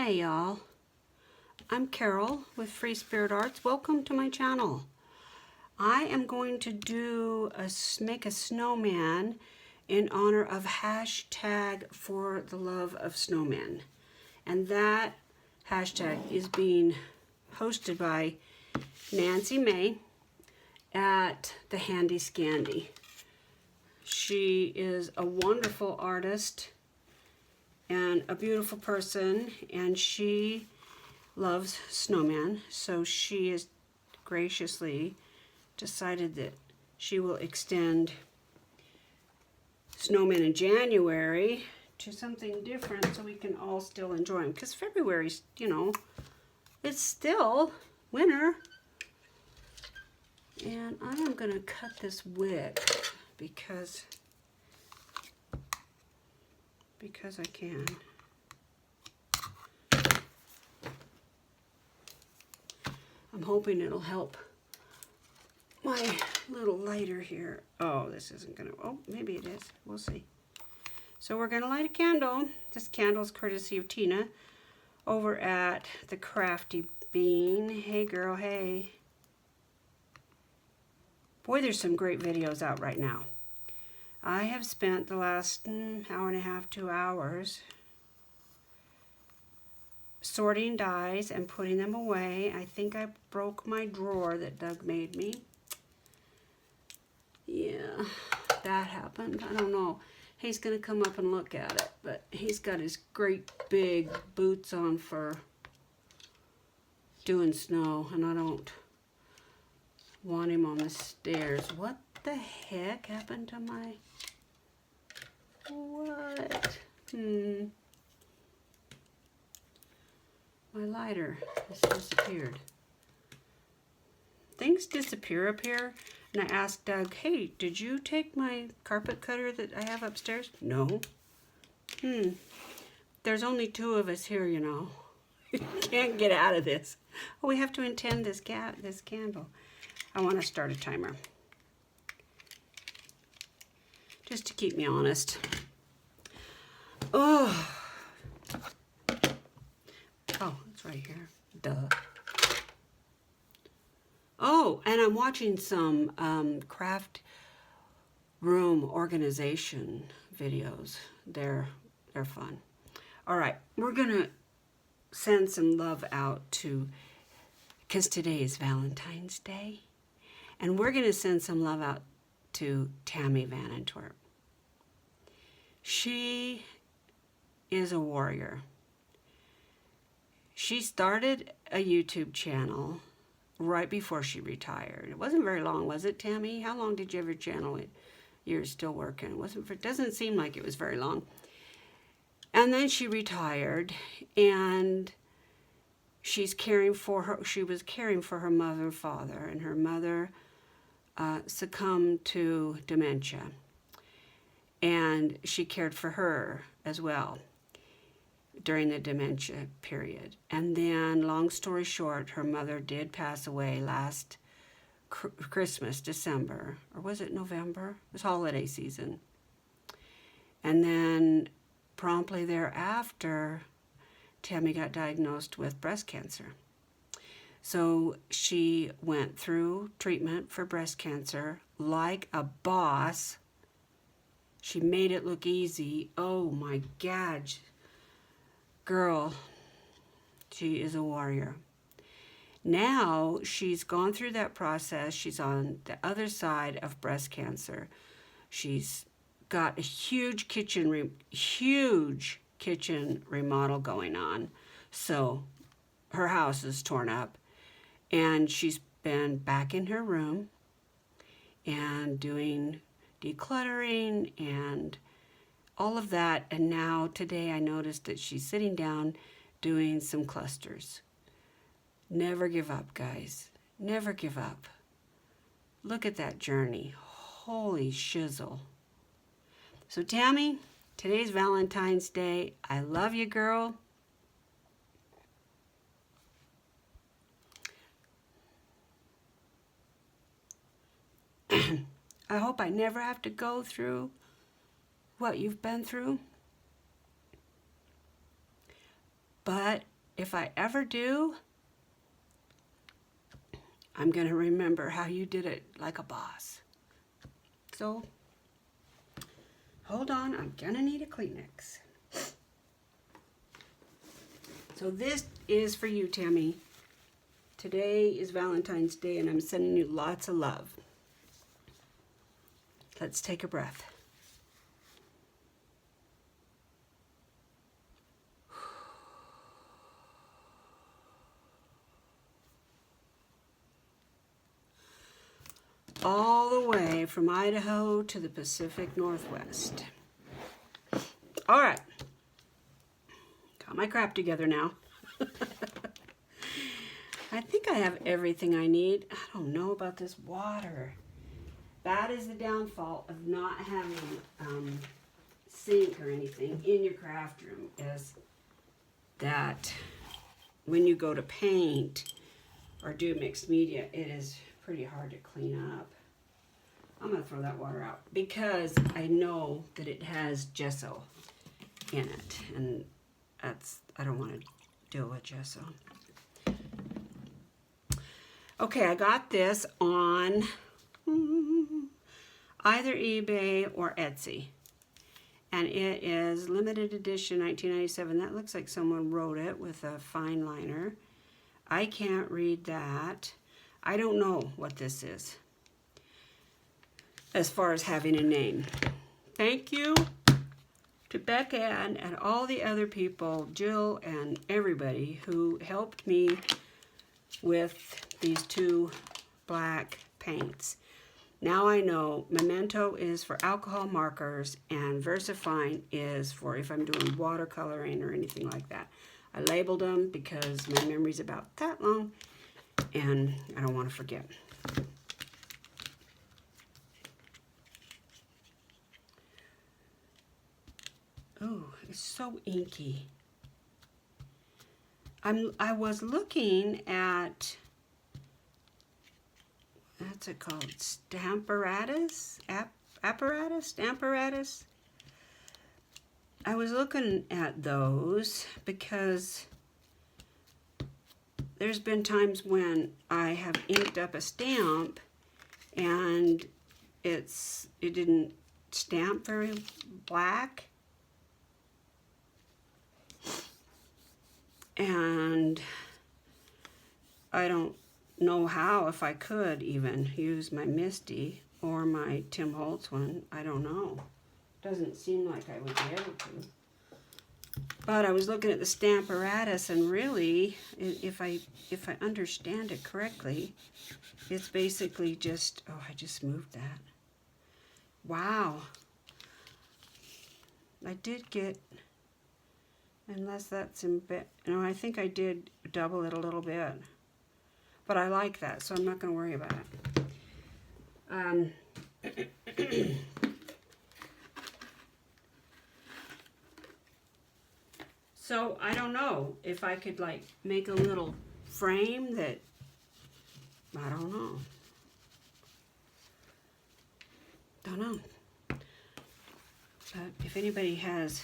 Hey y'all, I'm Carol with Free Spirit Arts. Welcome to my channel. I am going to make a snowman in honor of hashtag for the love of snowmen. And that hashtag is being hosted by Nancy May at the Handy Scandy. She is a wonderful artist and a beautiful person, and she loves snowmen, so she has graciously decided that she will extend snowmen in January to something different so we can all still enjoy them, because February's, you know, it's still winter. And I am going to cut this wick because I can. I'm hoping it'll help my little lighter here. Oh, this isn't gonna, oh, maybe it is. We'll see. So we're gonna light a candle. This candle is courtesy of Tina over at the Crafty Bean. Hey girl, hey. Boy, there's some great videos out right now. I have spent the last hour and a half, 2 hours sorting dies and putting them away. I think I broke my drawer that Doug made me. Yeah, that happened. I don't know. He's going to come up and look at it, but he's got his great big boots on for doing snow, and I don't want him on the stairs. What the heck happened to my... What? My lighter has disappeared. Things disappear up here, and I asked Doug, hey, did you take my carpet cutter that I have upstairs? No. There's only 2 of us here, you know. Can't get out of this. Oh, we have to attend this candle. I want to start a timer. Just to keep me honest. Oh, it's right here. Duh. Oh, and I'm watching some craft room organization videos. They're fun. All right, we're gonna send some love out to, because today is Valentine's Day, and we're gonna send some love out to Tammy Van Antwerp. She is a warrior. She started a YouTube channel right before she retired. It wasn't very long, was it, Tammy? How long did you have your channel? You're still working. It doesn't seem like it was very long. And then she retired, and she was caring for her mother and father, and her mother succumbed to dementia. And she cared for her as well during the dementia period. And then, long story short, her mother did pass away last Christmas, December, or was it November? It was holiday season. And then promptly thereafter, Tammy got diagnosed with breast cancer. So she went through treatment for breast cancer like a boss. She made it look easy. Oh my God. Girl, she is a warrior. Now she's gone through that process. She's on the other side of breast cancer. She's got a huge kitchen remodel going on. So her house is torn up, and she's been back in her room and doing decluttering and all of that. And now today I noticed that she's sitting down doing some clusters. Never give up, guys. Never give up. Look at that journey. Holy shizzle. So Tammy, today's Valentine's Day. I love you, girl. I hope I never have to go through what you've been through. But if I ever do, I'm going to remember how you did it like a boss. So, hold on, I'm going to need a Kleenex. So this is for you, Tammy. Today is Valentine's Day, and I'm sending you lots of love. Let's take a breath. All the way from Idaho to the Pacific Northwest. All right. Got my crap together now. I think I have everything I need. I don't know about this water. That is the downfall of not having sink or anything in your craft room, is that when you go to paint or do mixed media, it is pretty hard to clean up. I'm going to throw that water out because I know that it has gesso in it, and I don't want to deal with gesso. Okay, I got this on either eBay or Etsy, and it is limited edition 1997. That looks like someone wrote it with a fine liner. I can't read that. I don't know what this is as far as having a name. Thank you to Beck Ann and all the other people, Jill and everybody who helped me with these two black paints. Now I know Memento is for alcohol markers and VersaFine is for if I'm doing watercoloring or anything like that. I labeled them because my memory's about that long and I don't want to forget. Oh, it's so inky. I was looking at, what's it called? Stamparatus? Stamparatus? I was looking at those because there's been times when I have inked up a stamp and it didn't stamp very black. And I don't know how, if I could even use my Misty or my Tim Holtz one. I don't know. Doesn't seem like I would be able to. But I was looking at the Stamparatus, and really, if I understand it correctly, it's basically just, oh, I just moved that. Wow. I did get, unless that's in bit, no, I think I did double it a little bit. But I like that, so I'm not going to worry about it. So I don't know if I could like make a little frame that, I don't know. Don't know. But if anybody has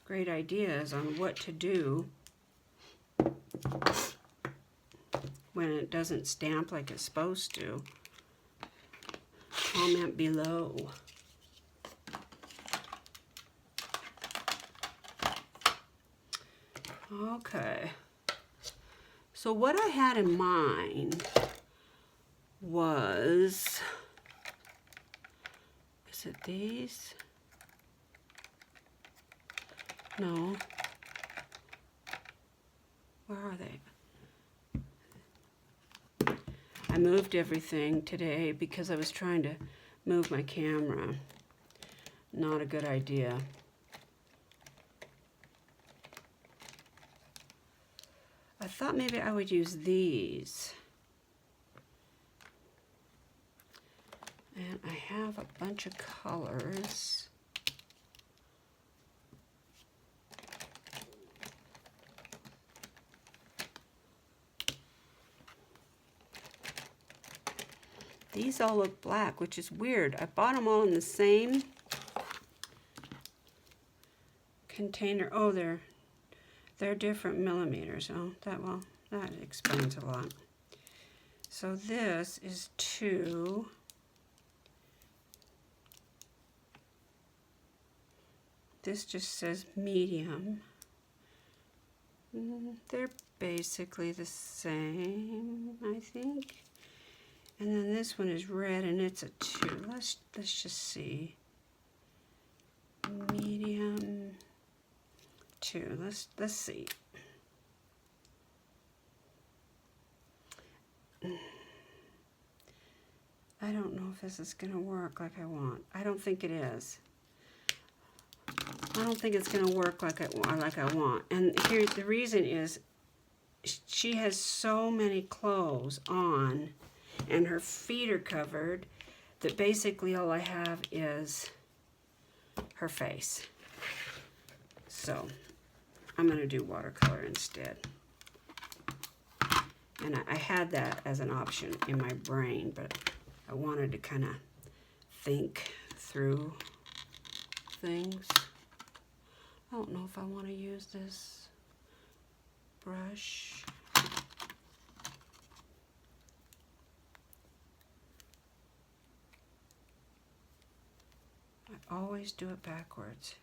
great ideas on what to do when it doesn't stamp like it's supposed to, comment below. Okay, so what I had in mind was, is it these? No. Where are they? I moved everything today because I was trying to move my camera. Not a good idea. I thought maybe I would use these. And I have a bunch of colors. These all look black, which is weird. I bought them all in the same container. Oh, they're They're different millimeters. Oh, that explains a lot. So this is 2. This just says medium. They're basically the same, I think. And then this one is red and it's a 2. Let's just see. Medium 2. Let's see. I don't know if this is going to work like I want. I don't think it is. I don't think it's going to work like I want. And here the reason is she has so many clothes on and her feet are covered that basically all I have is her face. So I'm going to do watercolor instead. And I had that as an option in my brain, but I wanted to kind of think through things. I don't know if I want to use this brush. I always do it backwards.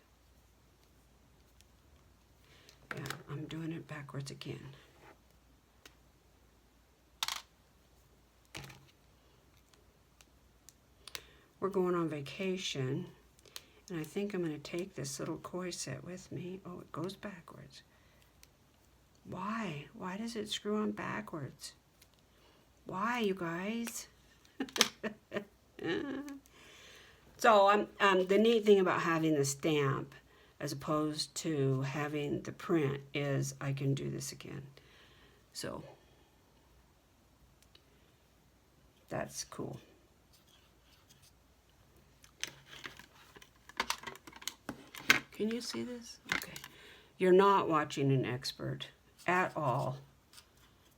Yeah, I'm doing it backwards again. We're going on vacation, and I think I'm going to take this little koi set with me. Oh, it goes backwards. Why? Why does it screw on backwards? Why, you guys? So the neat thing about having the stamp as opposed to having the print is I can do this again. So that's cool. Can you see this? Okay. You're not watching an expert at all.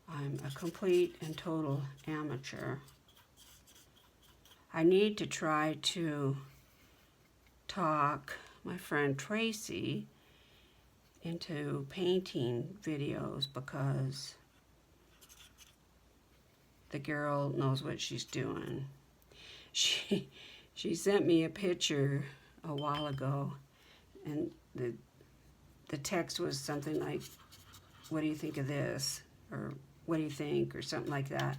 I'm a complete and total amateur. I need to try to talk my friend Tracy into painting videos because the girl knows what she's doing. She sent me a picture a while ago, and the text was something like, "What do you think of this?" or "What do you think?" or something like that.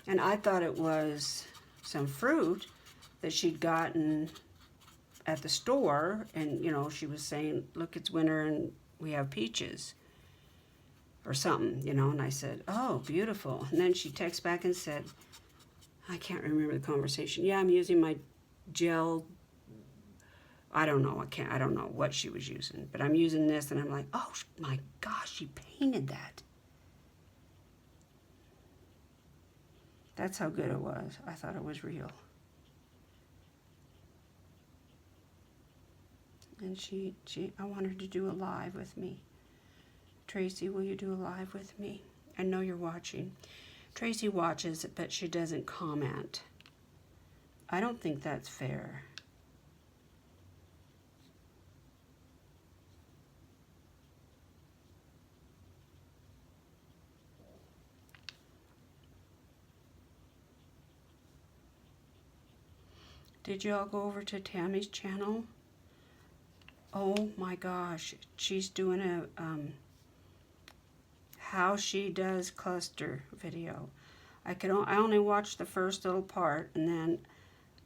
And I thought it was some fruit that she'd gotten at the store, and you know, she was saying, "Look, it's winter and we have peaches," or something, you know. And I said, "Oh, beautiful." And then she texts back and said, I can't remember the conversation. "Yeah, I'm using my gel." I don't know. I don't know what she was using, but I'm using this, and I'm like, "Oh my gosh, she painted that." That's how good it was. I thought it was real. And I want her to do a live with me. "Tracy, will you do a live with me? I know you're watching." Tracy watches, but she doesn't comment. I don't think that's fair. Did you all go over to Tammy's channel? Oh my gosh, she's doing a how she does cluster video. I only watched the first little part, and then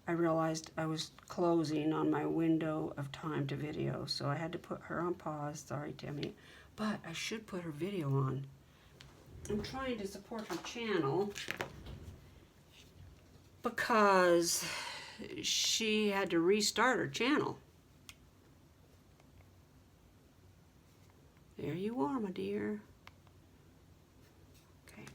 I realized I was closing on my window of time to video, so I had to put her on pause. Sorry, Tammy, but I should put her video on. I'm trying to support her channel because she had to restart her channel. There you are, my dear. Okay.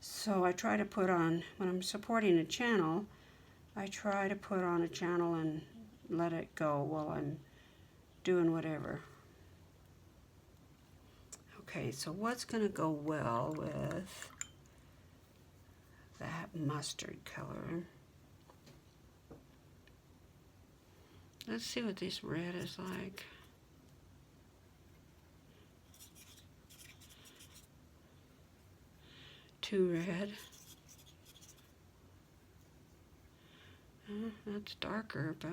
So I try to put on, when I'm supporting a channel, I try to put on a channel and let it go while I'm doing whatever. Okay, so what's going to go well with that mustard color? Let's see what this red is like. Too red. That's darker, but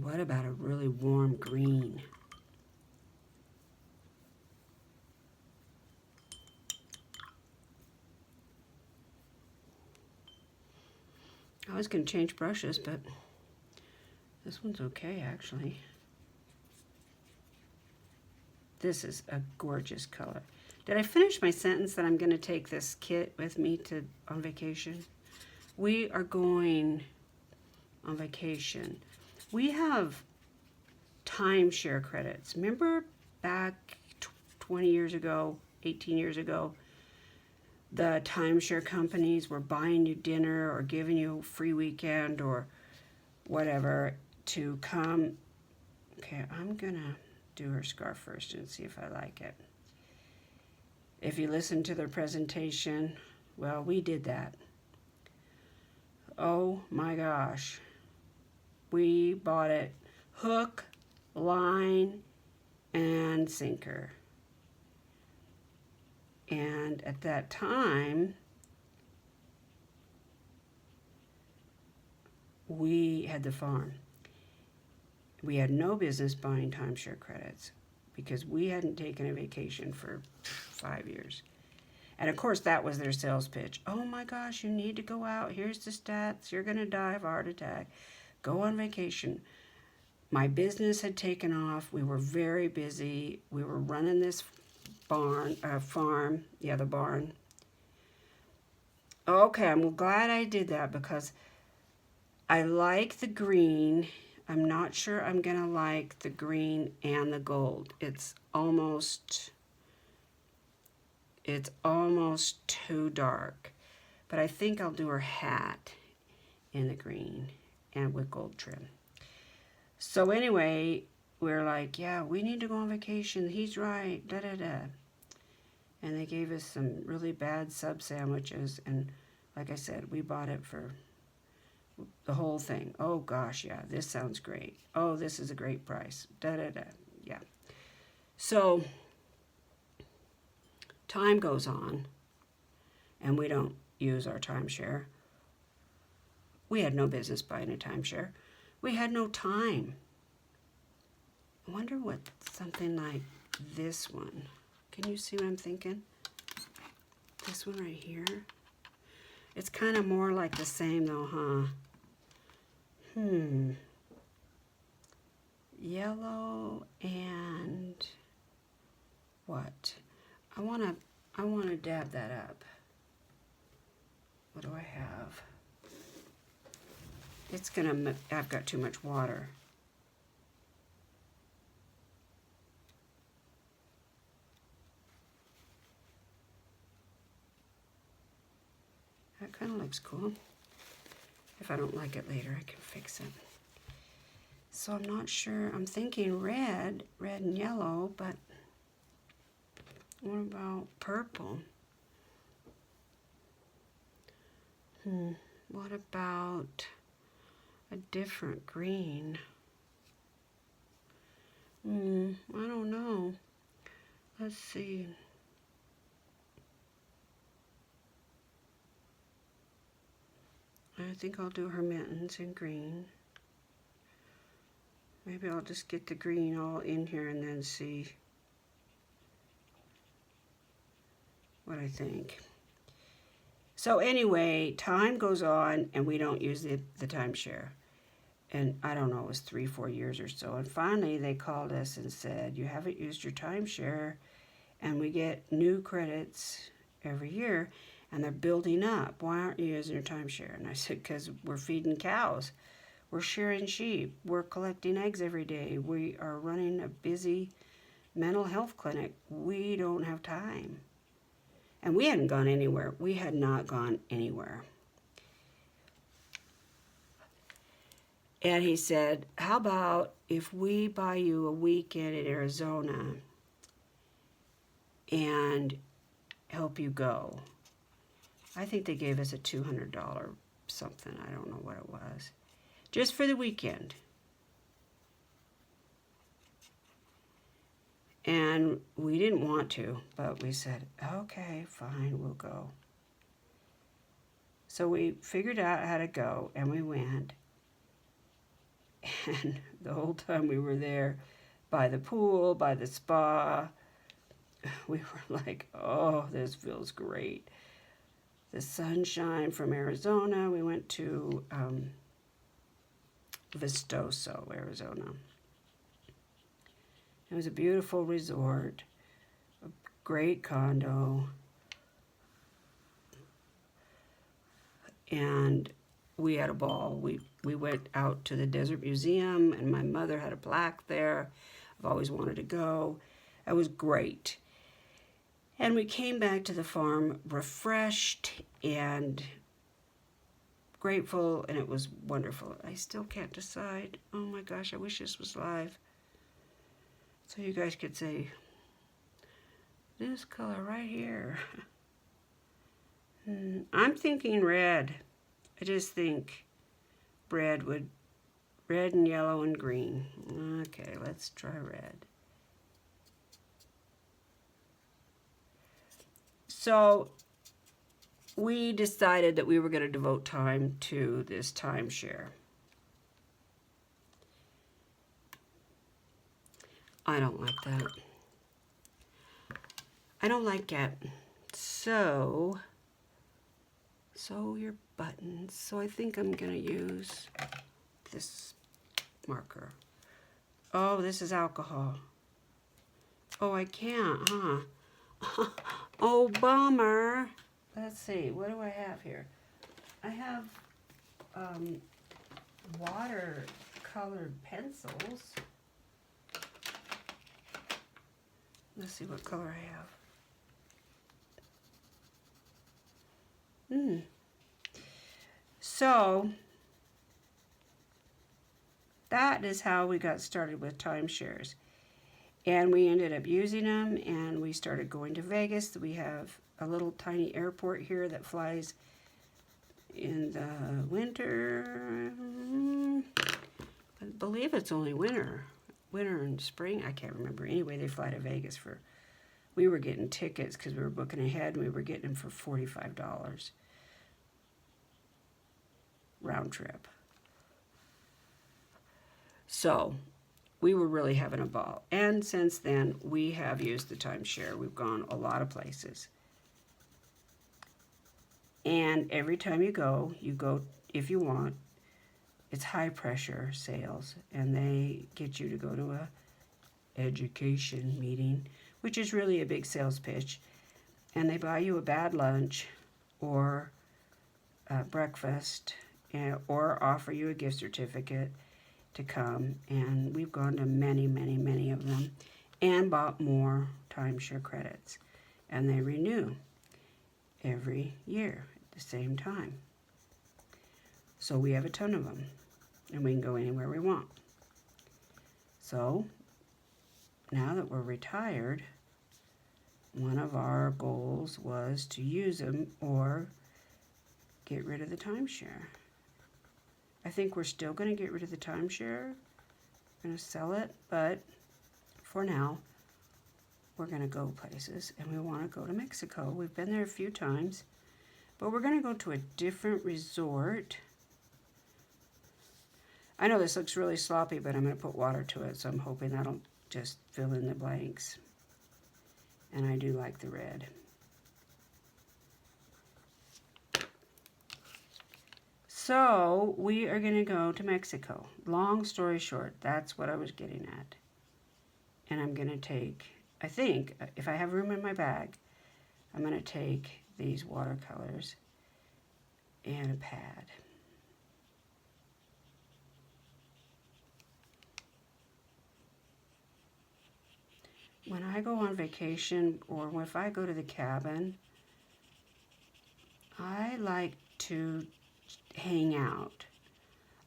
what about a really warm green? I was going to change brushes, but this one's okay, actually. This is a gorgeous color. Did I finish my sentence that I'm going to take this kit with me on vacation? We are going on vacation. We have timeshare credits. Remember back 20 years ago, 18 years ago, the timeshare companies were buying you dinner or giving you a free weekend or whatever to come. Okay, I'm gonna do her scarf first and see if I like it. If you listen to their presentation, well, we did that. Oh my gosh. We bought it hook, line, and sinker. And at that time, we had the farm. We had no business buying timeshare credits because we hadn't taken a vacation for 5 years. And of course, that was their sales pitch. Oh my gosh, you need to go out. Here's the stats. You're going to die of a heart attack. Go on vacation. My business had taken off. We were very busy. We were running this farm. Yeah, the barn. Okay, I'm glad I did that because I like the green. I'm not sure I'm going to like the green and the gold. It's almost too dark. But I think I'll do her hat in the green and with gold trim. So anyway, we're like, yeah, we need to go on vacation. He's right, da-da-da. And they gave us some really bad sub sandwiches. And like I said, we bought it for the whole thing. Oh gosh, yeah, this sounds great. Oh, this is a great price. Da-da-da, yeah. So time goes on, and we don't use our timeshare. We had no business buying a timeshare. We had no time. I wonder what something like this one. Can you see what I'm thinking? This one right here. It's kind of more like the same though, huh? Yellow and what? I wanna dab that up. What do I have? I've got too much water. That kind of looks cool. If I don't like it later, I can fix it. So I'm not sure. I'm thinking red and yellow, but what about purple? What about a different green? I don't know. Let's see. I think I'll do her mittens in green. Maybe I'll just get the green all in here and then see what I think. So anyway, time goes on and we don't use the timeshare. And I don't know, it was 3-4 years or so. And finally they called us and said, you haven't used your timeshare and we get new credits every year and they're building up. Why aren't you using your timeshare? And I said, because we're feeding cows. We're shearing sheep. We're collecting eggs every day. We are running a busy mental health clinic. We don't have time. And we hadn't gone anywhere. We had not gone anywhere. And he said, how about if we buy you a weekend in Arizona and help you go? I think they gave us a $200 something. I don't know what it was. Just for the weekend. And we didn't want to, but we said, okay, fine, we'll go. So we figured out how to go, and we went. And the whole time we were there, by the pool, by the spa, we were like, oh, this feels great. The sunshine from Arizona. We went to Vistoso, Arizona. It was a beautiful resort, a great condo, and we had a ball. We went out to the Desert Museum, and my mother had a plaque there. I've always wanted to go. It was great. And we came back to the farm refreshed and grateful, and it was wonderful. I still can't decide. Oh my gosh, I wish this was live. So you guys could say, this color right here. I'm thinking red. I just think red and yellow and green. Okay, let's try red. So we decided that we were going to devote time to this timeshare. I don't like that. I don't like it. So your buttons. So I think I'm going to use this marker. Oh, this is alcohol. Oh, I can't, huh? Oh, bummer. Let's see, what do I have here? I have watercolored pencils. Let's see what color I have. So, that is how we got started with timeshares. And we ended up using them, and we started going to Vegas. We have a little tiny airport here that flies in the winter. I believe it's only winter and spring. I can't remember. Anyway, they fly to Vegas for, we were getting tickets because we were booking ahead, and we were getting them for $45 round trip. So we were really having a ball. And since then, we have used the timeshare. We've gone a lot of places. And every time you go, if you want, it's high pressure sales, and they get you to go to a education meeting, which is really a big sales pitch. And they buy you a bad lunch or breakfast, or offer you a gift certificate to come. And we've gone to many, many, many of them and bought more timeshare credits. And they renew every year at the same time. So we have a ton of them, and we can go anywhere we want. So now that we're retired, one of our goals was to use them or get rid of the timeshare. I think we're still going to get rid of the timeshare. We're going to sell it, but for now, we're going to go places, and we want to go to Mexico. We've been there a few times, but we're going to go to a different resort. I know this looks really sloppy, but I'm going to put water to it, so I'm hoping that'll just fill in the blanks. And I do like the red. So we are going to go to Mexico. Long story short, that's what I was getting at. And I'm going to take, I think, if I have room in my bag, I'm going to take these watercolors and a pad. When I go on vacation, or if I go to the cabin, I like to hang out.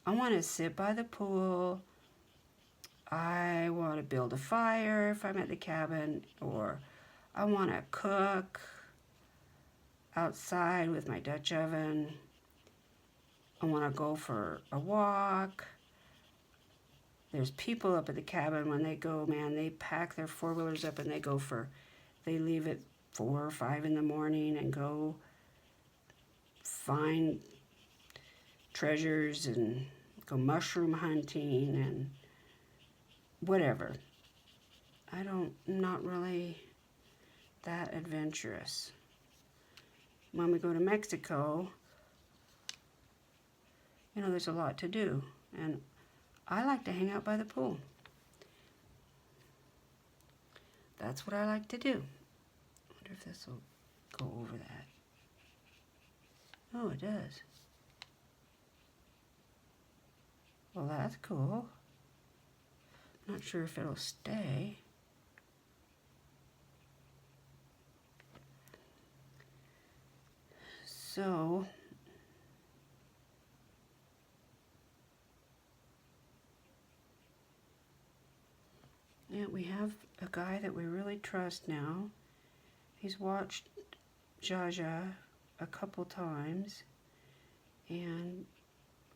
I want to sit by the pool. I want to build a fire if I'm at the cabin, or I want to cook outside with my Dutch oven. I want to go for a walk. There's people up at the cabin when they go, man, they pack their four-wheelers up and they leave at 4 or 5 in the morning and go find treasures and go mushroom hunting and whatever. I'm not really that adventurous. When we go to Mexico, you know, there's a lot to do, and I like to hang out by the pool. That's what I like to do. I wonder if this will go over that. Oh, it does. Well, that's cool. Not sure if it'll stay. So, yeah, we have a guy that we really trust now. He's watched Jaja a couple times, and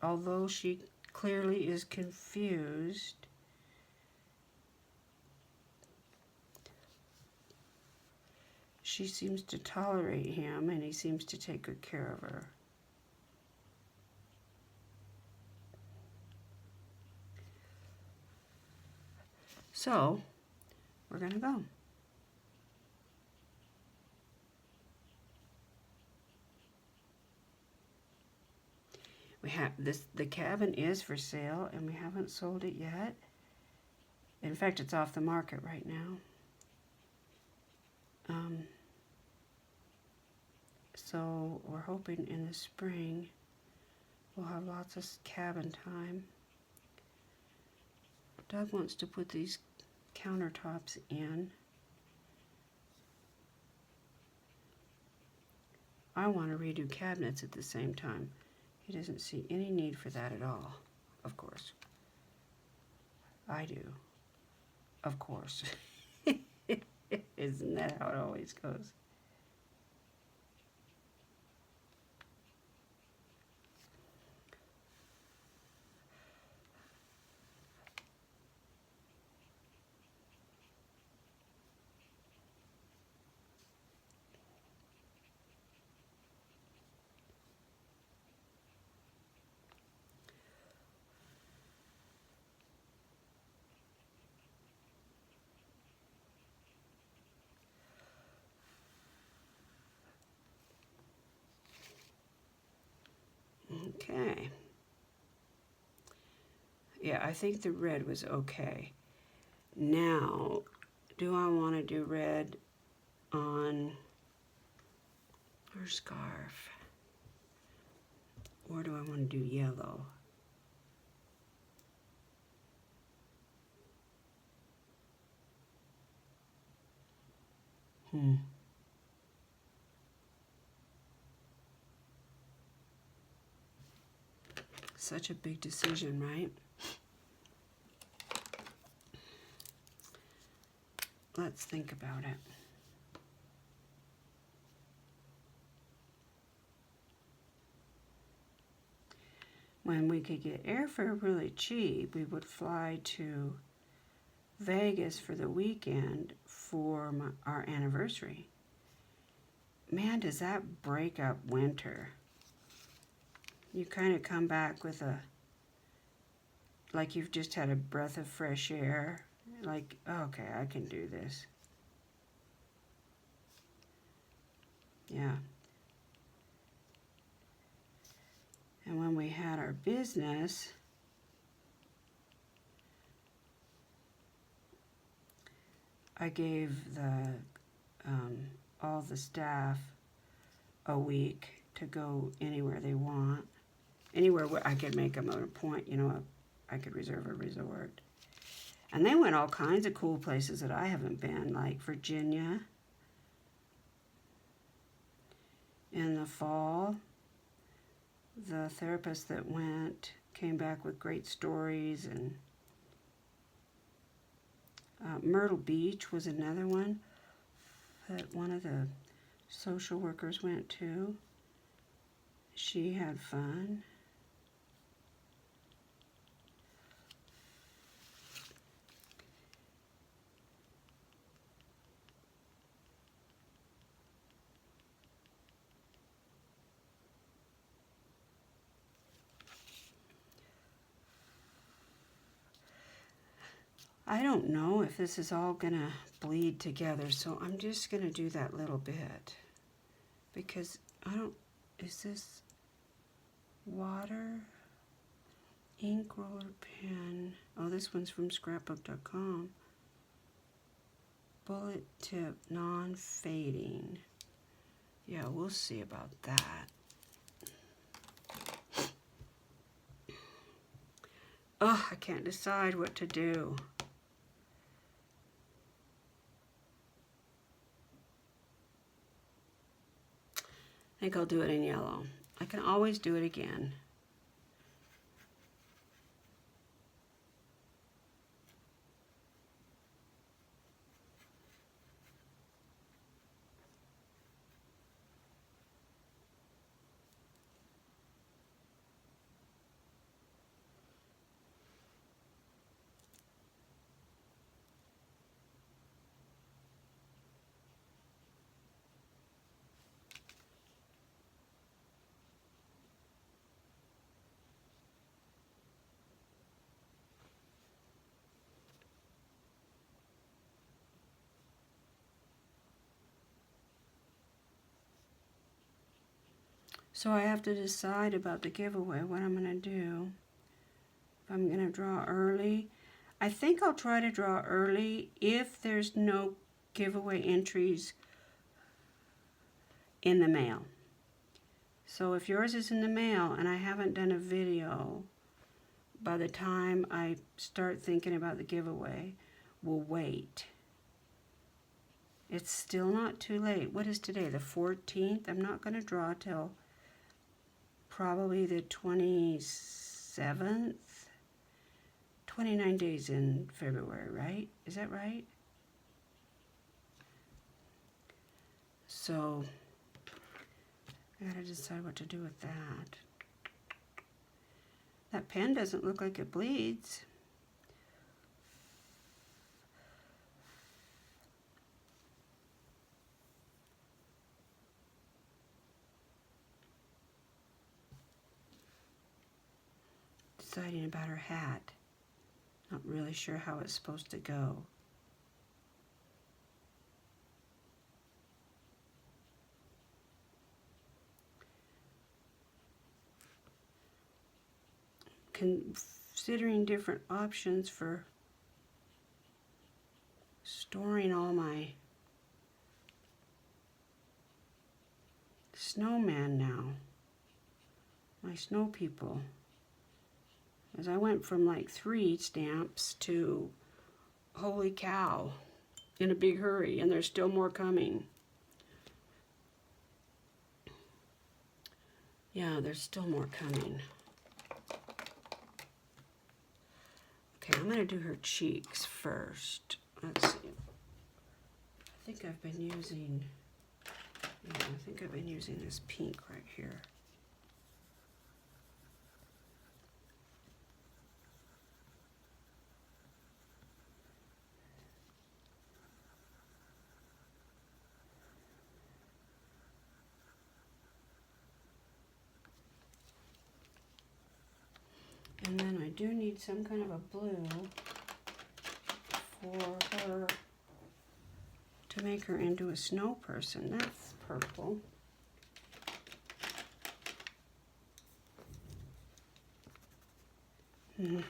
although she clearly is confused, she seems to tolerate him, and he seems to take good care of her. So, we're gonna go. We have the cabin is for sale, and we haven't sold it yet. In fact, it's off the market right now. So we're hoping in the spring we'll have lots of cabin time. Doug wants to put these countertops in. I want to redo cabinets at the same time. He doesn't see any need for that at all, of course. I do, of course. Isn't that how it always goes? Okay. Yeah, I think the red was okay. Now, do I want to do red on her scarf? Or do I want to do yellow? Such a big decision, right? Let's think about it. When we could get airfare really cheap, we would fly to Vegas for the weekend for our anniversary. Man, does that break up winter. You kind of come back with like you've just had a breath of fresh air. Like, okay, I can do this. Yeah. And when we had our business, I gave all the staff a week to go anywhere they want. Anywhere where I could make them an appointment, you know, I could reserve a resort. And they went all kinds of cool places that I haven't been, like Virginia in the fall. The therapist that went came back with great stories. And Myrtle Beach was another one that one of the social workers went to. She had fun. I don't know if this is all gonna bleed together, so I'm just gonna do that little bit because I don't, is this water, ink roller pen? Oh, this one's from scrapbook.com. Bullet tip, non-fading. Yeah, we'll see about that. Oh, I can't decide what to do. I think I'll do it in yellow. I can always do it again. So I have to decide about the giveaway, what I'm going to do. If I'm going to draw early. I think I'll try to draw early if there's no giveaway entries in the mail. So if yours is in the mail and I haven't done a video, by the time I start thinking about the giveaway, we'll wait. It's still not too late. What is today, the 14th? I'm not going to draw till probably the 27th. 29 days in February, right? Is that right? So I gotta decide what to do with that. That pen doesn't look like it bleeds. Deciding about her hat. Not really sure how it's supposed to go. Considering different options for storing all my snowman now. My snow people. As I went from like 3 stamps to holy cow in a big hurry, and there's still more coming. Yeah, there's still more coming. Okay, I'm going to do her cheeks first. Let's see. I think I've been using, this pink right here. And then I do need some kind of a blue for her to make her into a snow person. That's purple. If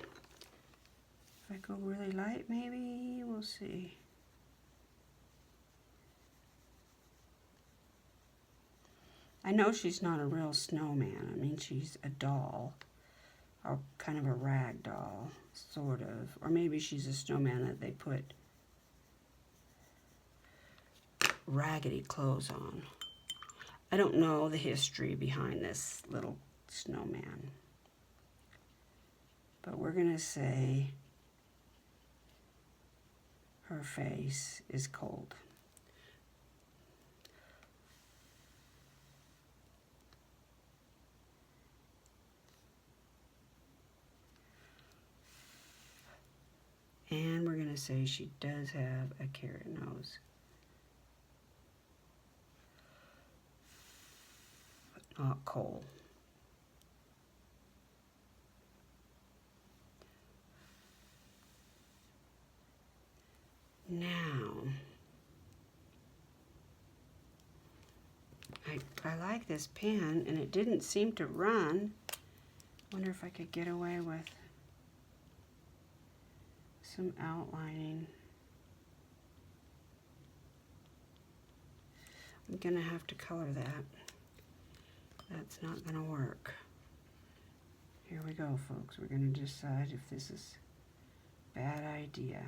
I go really light, maybe, we'll see. I know she's not a real snowman. I mean, she's a doll, or kind of a rag doll, sort of. Or maybe she's a snowman that they put raggedy clothes on. I don't know the history behind this little snowman. But we're going to say her face is cold. And we're going to say she does have a carrot nose. But not coal. Now, I like this pen, and it didn't seem to run. Wonder if I could get away with some outlining. I'm gonna have to color that. That's not gonna work. Here we go, folks. We're gonna decide if this is a bad idea.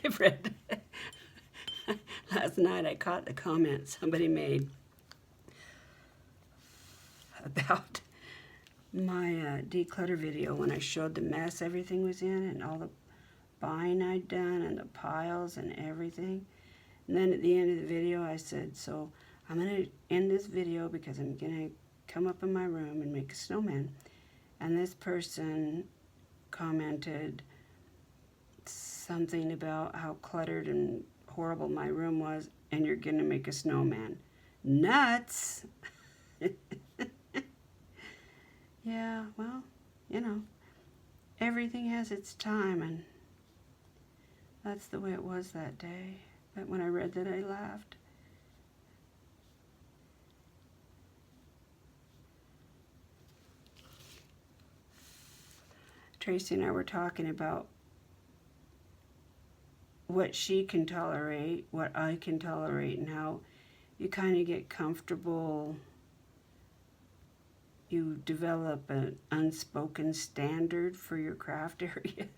I read last night, I caught the comment somebody made about my declutter video when I showed the mess everything was in and all the buying I'd done and the piles and everything. And then at the end of the video I said, so I'm going to end this video because I'm going to come up in my room and make a snowman. And this person commented something about how cluttered and horrible my room was, and you're going to make a snowman. Nuts! Yeah, well, you know, everything has its time, and that's the way it was that day. But when I read that, I laughed. Tracy and I were talking about what she can tolerate, what I can tolerate, and how you kind of get comfortable. You develop an unspoken standard for your craft area.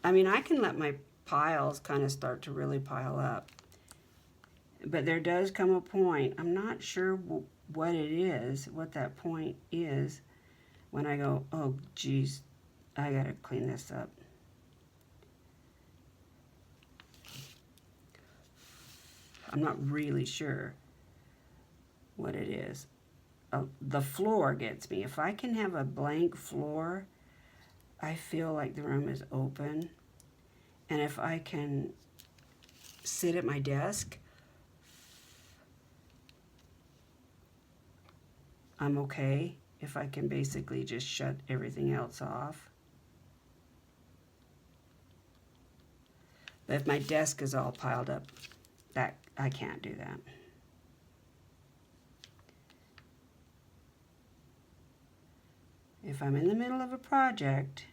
I mean, I can let my piles kind of start to really pile up. But there does come a point, I'm not sure what it is, what that point is, when I go, oh, geez, I gotta clean this up. I'm not really sure what it is. The floor gets me. If I can have a blank floor, I feel like the room is open. And if I can sit at my desk, I'm okay. If I can basically just shut everything else off. But if my desk is all piled up, that I can't do that. If I'm in the middle of a project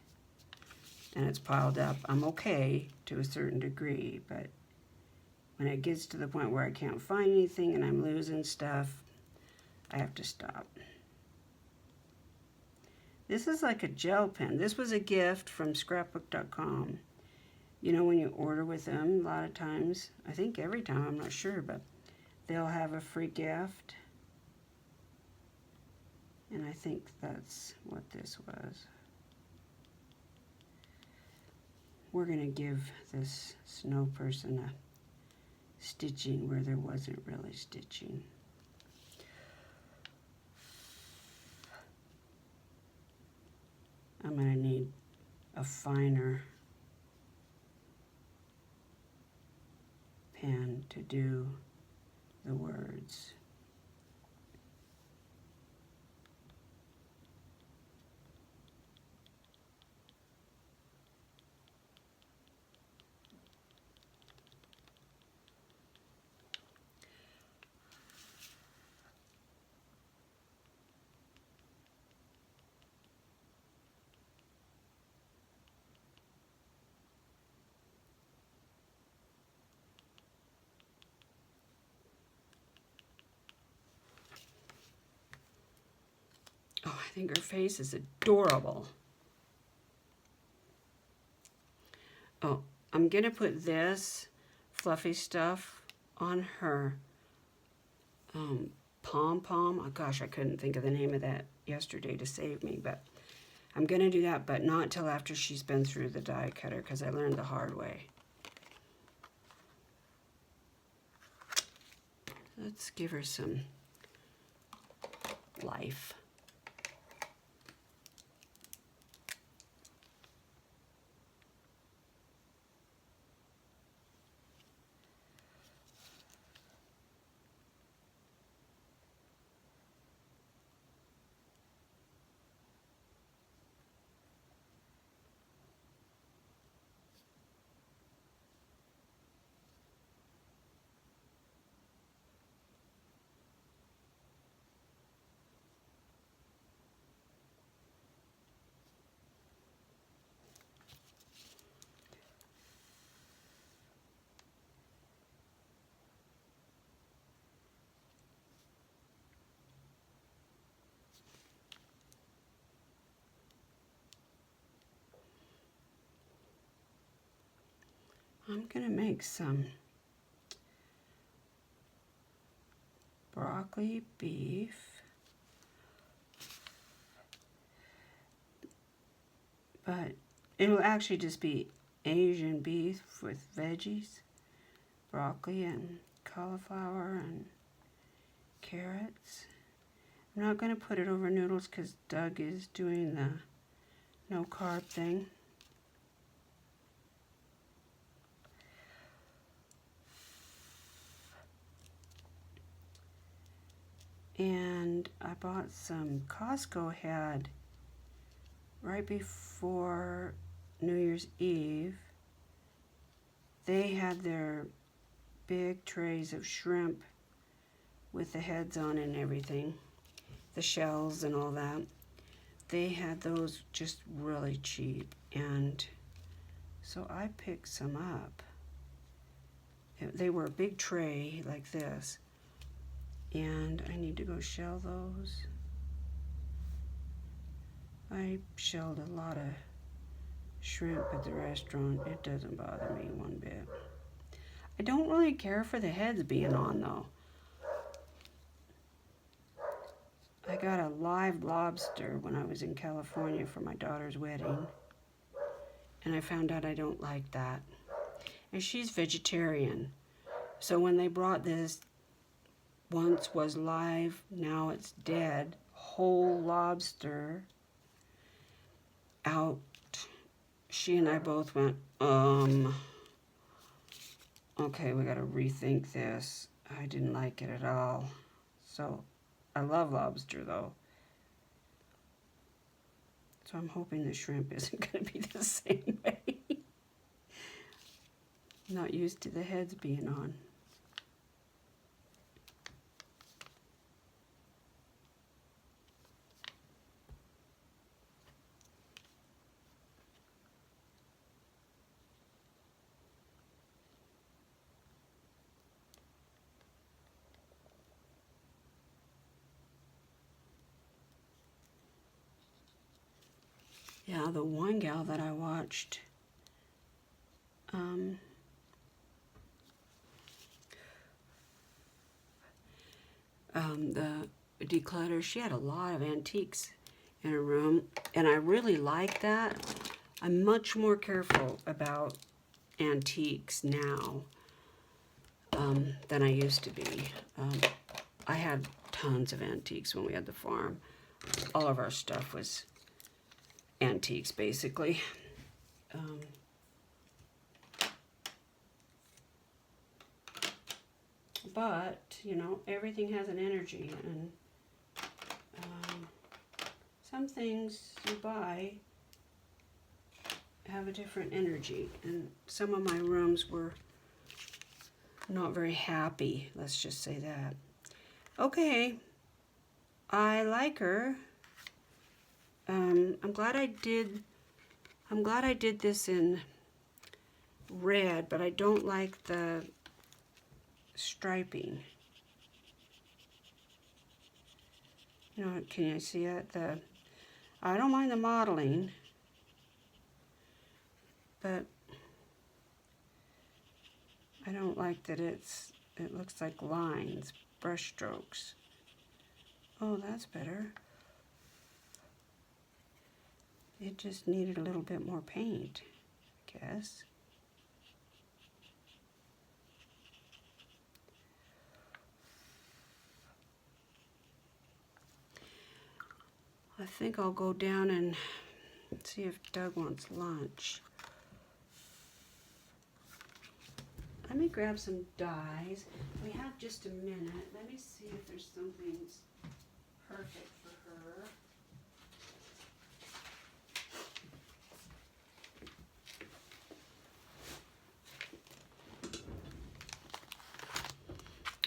and it's piled up, I'm okay to a certain degree, but when it gets to the point where I can't find anything and I'm losing stuff, I have to stop. This is like a gel pen. This was a gift from scrapbook.com. You know, when you order with them, a lot of times, I think every time, I'm not sure, but they'll have a free gift. And I think that's what this was. We're going to give this snow person a stitching where there wasn't really stitching. I'm going to need a finer pen to do the words. think her face is adorable. Oh, I'm going to put this fluffy stuff on her pom-pom. Oh, gosh, I couldn't think of the name of that yesterday to save me, but I'm going to do that, but not till after she's been through the die cutter, because I learned the hard way. Let's give her some life. I'm going to make some broccoli beef. But it'll actually just be Asian beef with veggies, broccoli and cauliflower and carrots. I'm not going to put it over noodles because Doug is doing the no carb thing. And I bought some, Costco had, right before New Year's Eve, they had their big trays of shrimp with the heads on and everything, the shells and all that. They had those just really cheap, and so I picked some up. They were a big tray like this, and I need to go shell those. I shelled a lot of shrimp at the restaurant. It doesn't bother me one bit. I don't really care for the heads being on though. I got a live lobster when I was in California for my daughter's wedding, and I found out I don't like that. And she's vegetarian, so when they brought this, once was live, now it's dead, whole lobster out, she and I both went, okay, we gotta rethink this. I didn't like it at all. So I love lobster though. So I'm hoping the shrimp isn't gonna be the same way. Not used to the heads being on. Yeah, the one gal that I watched, the declutter, she had a lot of antiques in her room, and I really like that. I'm much more careful about antiques now than I used to be. I had tons of antiques when we had the farm. All of our stuff was antiques, basically. But, you know, everything has an energy, and some things you buy have a different energy, and some of my rooms were not very happy, let's just say that. Okay, I like her. I'm glad I did this in red, but I don't like the striping. You know, can you see it? I don't mind the modeling, but I don't like that it looks like lines, brush strokes. Oh, that's better. It just needed a little bit more paint, I guess. I think I'll go down and see if Doug wants lunch. Let me grab some dyes. We have just a minute. Let me see if there's something perfect for her.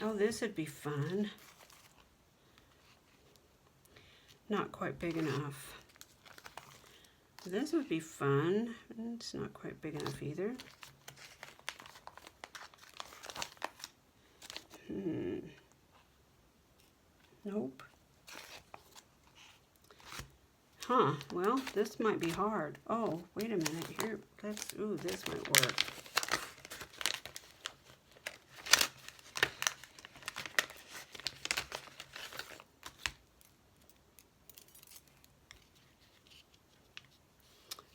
Oh, this would be fun. Not quite big enough. This would be fun. It's not quite big enough either. Nope. Huh, well, this might be hard. Oh, wait a minute here. Ooh, this might work.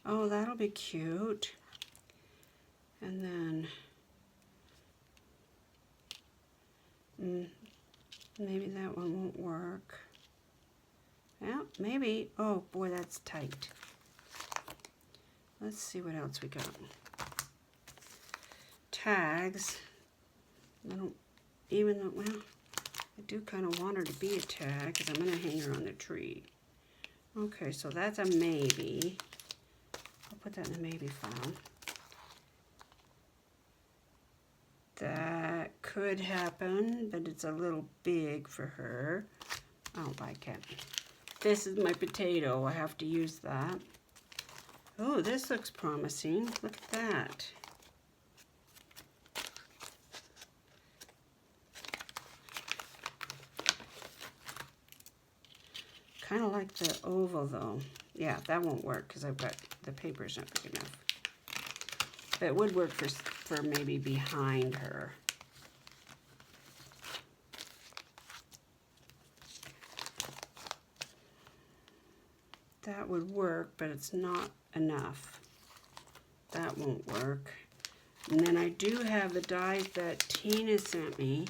Oh, that'll be cute. And then, maybe that one won't work. Yeah, maybe. Oh boy, that's tight. Let's see what else we got. Tags. I don't even though, well, I do kind of want her to be a tag because I'm going to hang her on the tree. Okay, so that's a maybe. I'll put that in the maybe file. That could happen, but it's a little big for her. I don't like it. This is my potato. I have to use that. Oh, this looks promising. Look at that. Kind of like the oval though. Yeah, that won't work because I've got the paper's not big enough. But it would work for maybe behind her. That would work, but it's not enough. That won't work. And then I do have the dies that Tina sent me,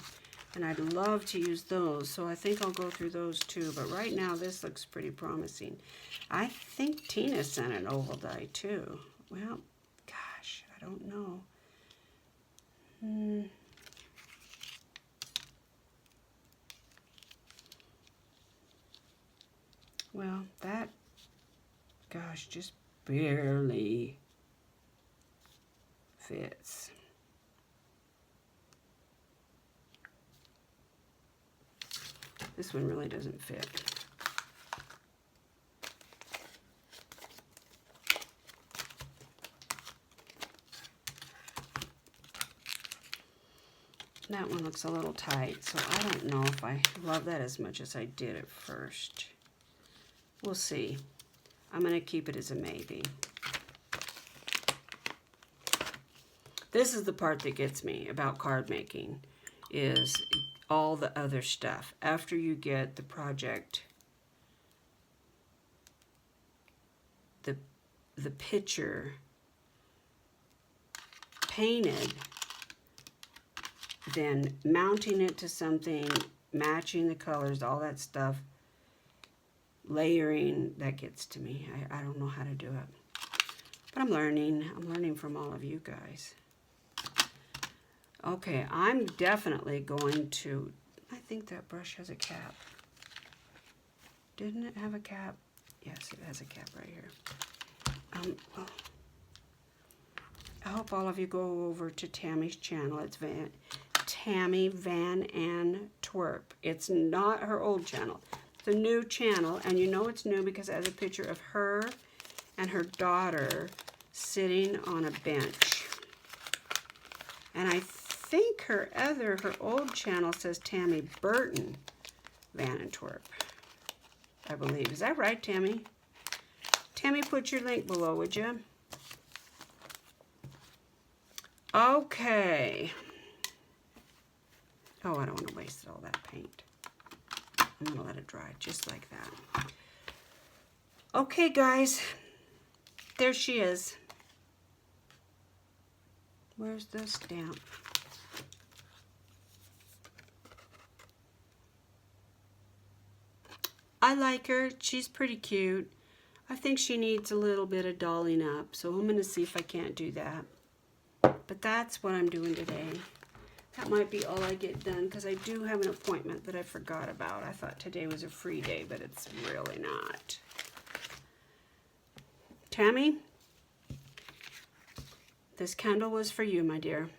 and I'd love to use those, so I think I'll go through those too. But right now, this looks pretty promising. I think Tina sent an oval die too. Well, gosh, I don't know. Well, that, gosh, just barely fits. This one really doesn't fit. That one looks a little tight, so I don't know if I love that as much as I did at first. We'll see. I'm going to keep it as a maybe. This is the part that gets me about card making, is all the other stuff. After you get the project, the picture painted, then mounting it to something, matching the colors, all that stuff, layering, that gets to me. I don't know how to do it. But I'm learning from all of you guys. Okay, I'm definitely going to, I think that brush has a cap. Didn't it have a cap? Yes, it has a cap right here. Oh. I hope all of you go over to Tammy's channel. It's Tammy Van Ann Twerp. It's not her old channel. It's a new channel, and you know it's new because it has a picture of her and her daughter sitting on a bench. And I think her old channel says Tammy Burton Van Ann Twerp, I believe. Is that right, Tammy? Tammy, put your link below, would you? Okay. Oh, I don't want to waste all that paint. I'm going to let it dry just like that. Okay, guys. There she is. Where's the stamp? I like her. She's pretty cute. I think she needs a little bit of dolling up, so I'm going to see if I can't do that. But that's what I'm doing today. That might be all I get done because I do have an appointment that I forgot about. I thought today was a free day, but it's really not. Tammy, this candle was for you, my dear.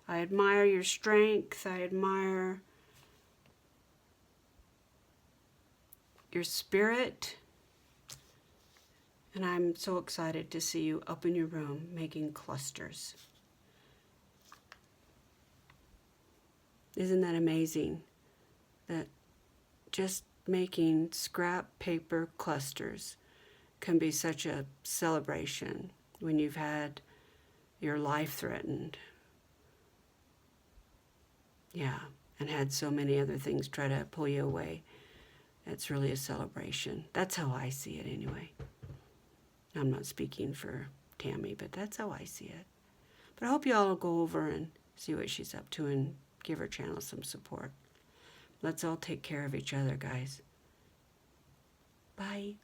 I admire your strength. I admire your spirit. And I'm so excited to see you up in your room making clusters. Isn't that amazing? That just making scrap paper clusters can be such a celebration when you've had your life threatened. Yeah, and had so many other things try to pull you away. It's really a celebration. That's how I see it anyway. I'm not speaking for Tammy, but that's how I see it. But I hope you all will go over and see what she's up to and give her channel some support. Let's all take care of each other, guys. Bye.